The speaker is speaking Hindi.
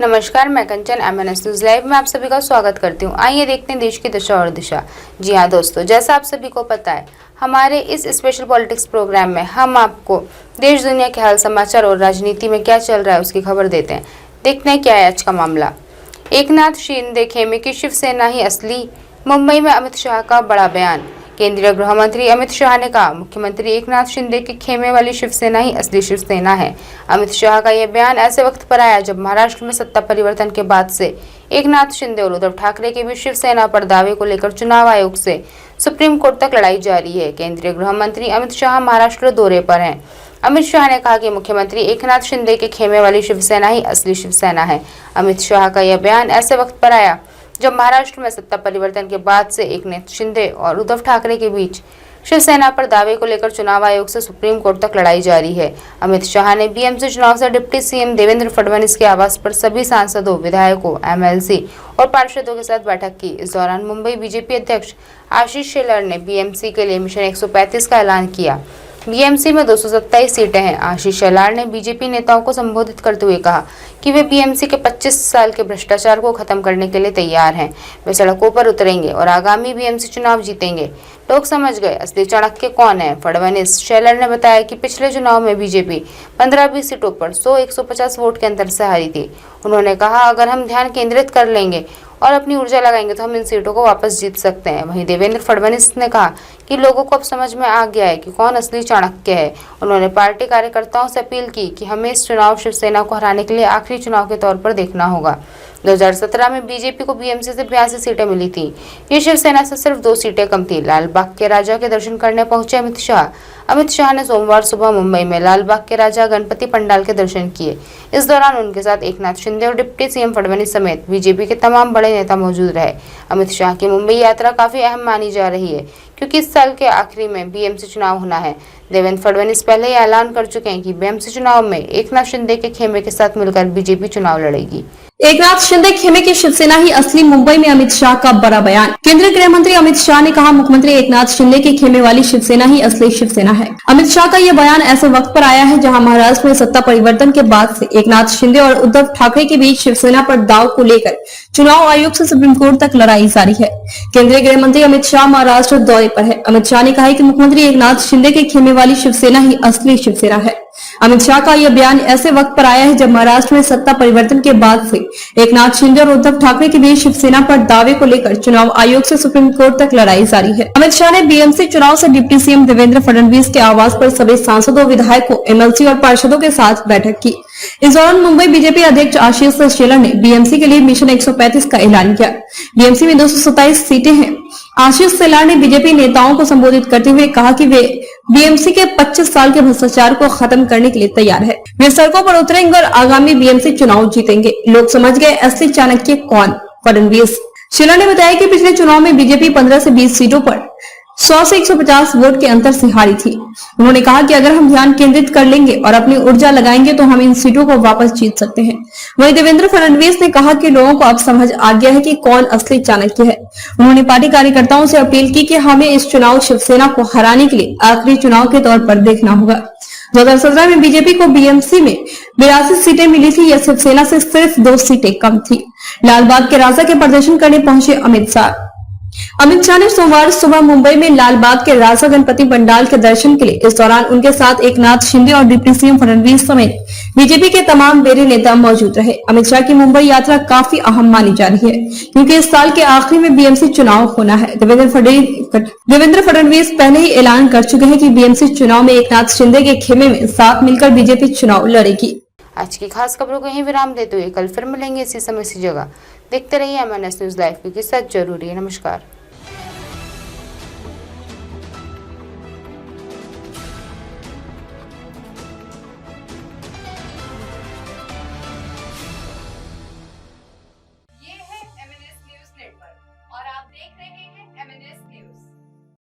नमस्कार, मैं कंचन MNS न्यूज लाइव में आप सभी का स्वागत करती हूँ। आइए देखते हैं देश की दशा और दिशा। जी हाँ दोस्तों, जैसा आप सभी को पता है, हमारे इस स्पेशल पॉलिटिक्स प्रोग्राम में हम आपको देश दुनिया के हाल समाचार और राजनीति में क्या चल रहा है उसकी खबर देते हैं। देखते हैं क्या है आज का मामला। एकनाथ शिंदे खेमे की शिवसेना ही असली, मुंबई में अमित शाह का बड़ा बयान। केंद्रीय गृह मंत्री अमित शाह ने कहा, मुख्यमंत्री एकनाथ शिंदे के खेमे वाली शिवसेना ही असली शिवसेना है। अमित शाह का यह बयान ऐसे वक्त पर आया जब महाराष्ट्र में सत्ता परिवर्तन के बाद से एकनाथ शिंदे और उद्धव ठाकरे के बीच शिवसेना पर दावे को लेकर चुनाव आयोग से सुप्रीम कोर्ट तक लड़ाई जारी है। केंद्रीय गृह मंत्री अमित शाह महाराष्ट्र दौरे पर हैं। अमित शाह ने कहा कि मुख्यमंत्री एकनाथ शिंदे के खेमे वाली शिवसेना ही असली शिवसेना है। अमित शाह का यह बयान ऐसे वक्त पर आया जब महाराष्ट्र में सत्ता परिवर्तन के बाद से एकनाथ शिंदे और उद्धव ठाकरे के बीच शिवसेना पर दावे को लेकर चुनाव आयोग से सुप्रीम कोर्ट तक लड़ाई जारी है। अमित शाह ने बीएमसी चुनाव से डिप्टी सीएम देवेंद्र फडणवीस के आवास पर सभी सांसदों, विधायकों, एमएलसी और पार्षदों के साथ बैठक की। इस दौरान मुंबई बीजेपी अध्यक्ष आशीष शेलार ने बीएमसी के लिए मिशन 135 का ऐलान किया। बीएमसी में 227 सीटें हैं। आशीष शेलार ने बीजेपी नेताओं को संबोधित करते हुए कहा कि वे बीएमसी के 25 साल के भ्रष्टाचार को खत्म करने के लिए तैयार हैं। वे सड़कों पर उतरेंगे और आगामी बीएमसी चुनाव जीतेंगे। लोग समझ गए असली चाणक्य कौन है। फडणवीस। शेलार ने बताया कि पिछले चुनाव में बीजेपी 15-20 सीटों पर 100-150 वोट के अंतर से हारी थी। उन्होंने कहा, अगर हम ध्यान केंद्रित कर लेंगे और अपनी ऊर्जा लगाएंगे तो हम इन सीटों को वापस जीत सकते हैं। वहीं देवेंद्र फडणवीस ने कहा कि लोगों को अब समझ में आ गया है कि कौन असली चाणक्य है। उन्होंने पार्टी कार्यकर्ताओं से अपील की कि हमें इस चुनाव शिवसेना को हराने के लिए आखिरी चुनाव के तौर पर देखना होगा। 2017 में बीजेपी को बीएमसी से 82 सीटें मिली थी। ये शिवसेना से सिर्फ 2 सीटें कम थी। लालबाग के राजा के दर्शन करने पहुंचे अमित शाह। अमित शाह ने सोमवार सुबह मुंबई में लालबाग के राजा गणपति पंडाल के दर्शन किए। इस दौरान उनके साथ एकनाथ शिंदे और डिप्टी सीएम फडणवीस समेत बीजेपी के तमाम बड़े नेता मौजूद रहे। अमित शाह की मुंबई यात्रा काफी अहम मानी जा रही है क्योंकि इस साल के आखिरी में बीएमसी चुनाव होना है। देवेंद्र फडणवीस पहले ही ऐलान कर चुके हैं कि बीएमसी चुनाव में एकनाथ शिंदे के खेमे के साथ मिलकर बीजेपी चुनाव लड़ेगी। एकनाथ शिंदे खेमे की शिवसेना ही असली, मुंबई में अमित शाह का बड़ा बयान। केंद्रीय गृह मंत्री अमित शाह ने कहा, मुख्यमंत्री एकनाथ शिंदे की खेमे वाली शिवसेना ही असली शिवसेना है। अमित शाह का यह बयान ऐसे वक्त पर आया है जहां महाराष्ट्र में सत्ता परिवर्तन के बाद से एकनाथ शिंदे और उद्धव ठाकरे के बीच शिवसेना पर दाव को लेकर चुनाव आयोग से सुप्रीम कोर्ट तक लड़ाई जारी है। केंद्रीय गृह मंत्री अमित शाह महाराष्ट्र दौरे पर है। अमित शाह ने कहा कि मुख्यमंत्री एकनाथ शिंदे के खेमे वाली शिवसेना ही असली शिवसेना है। अमित शाह का यह बयान ऐसे वक्त पर आया है जब महाराष्ट्र में सत्ता परिवर्तन के बाद से एकनाथ शिंदे और उद्धव ठाकरे के बीच शिवसेना पर दावे को लेकर चुनाव आयोग से सुप्रीम कोर्ट तक लड़ाई जारी है। अमित शाह ने बीएमसी चुनाव से डिप्टी सीएम देवेंद्र फडणवीस के आवास पर सभी सांसदों, विधायकों, एमएलसी और पार्षदों के साथ बैठक की। इस दौरान मुंबई बीजेपी अध्यक्ष आशीष शेलार ने बीएमसी के लिए मिशन 135 का ऐलान किया। बीएमसी में 227 सीटें हैं। आशीष शेलार ने बीजेपी नेताओं को संबोधित करते हुए कहा कि वे बीएमसी के 25 साल के भ्रष्टाचार को खत्म करने के लिए तैयार है। वे सड़कों पर उतरेंगे और आगामी बीएमसी चुनाव जीतेंगे। लोग समझ गए असली चाणक्य कौन। फडणवीस। शेलार ने बताया कि पिछले चुनाव में बीजेपी 15 से 20 सीटों पर 100 से 150 वोट के अंतर से हारी थी। उन्होंने कहा कि अगर हम ध्यान केंद्रित कर लेंगे और अपनी ऊर्जा लगाएंगे तो हम इन सीटों को वापस जीत सकते हैं। वहीं देवेंद्र फडणवीस ने कहा कि लोगों को अब समझ आ गया है कि कौन असली चाणक्य है। उन्होंने पार्टी कार्यकर्ताओं से अपील की कि हमें इस चुनाव शिवसेना को हराने के लिए आखिरी चुनाव के तौर पर देखना होगा। 2017 में बीजेपी को बीएमसी में 82 सीटें मिली थी। यह शिवसेना से सिर्फ 2 सीटें कम थी। लालबाग के राजा के प्रदर्शन करने पहुंचे अमित शाह। अमित शाह ने सोमवार सुबह मुंबई में लालबाग के राजा गणपति पंडाल के दर्शन के लिए। इस दौरान उनके साथ एकनाथ शिंदे और डिप्टी सीएम फडणवीस समेत बीजेपी के तमाम बड़े नेता मौजूद रहे। अमित शाह की मुंबई यात्रा काफी अहम मानी जा रही है क्योंकि इस साल के आखिरी में बीएमसी चुनाव होना है। देवेंद्र फडणवीस पहले ही ऐलान कर चुके हैं कि बीएमसी चुनाव में एकनाथ शिंदे के खेमे में साथ मिलकर बीजेपी चुनाव लड़ेगी। आज की खास खबरों को यहीं विराम देते हुए कल फिर मिलेंगे इसी समय इसी जगह। देखते रहिए MNS न्यूज लाइव क्योंकि सच जरूरी है। नमस्कार।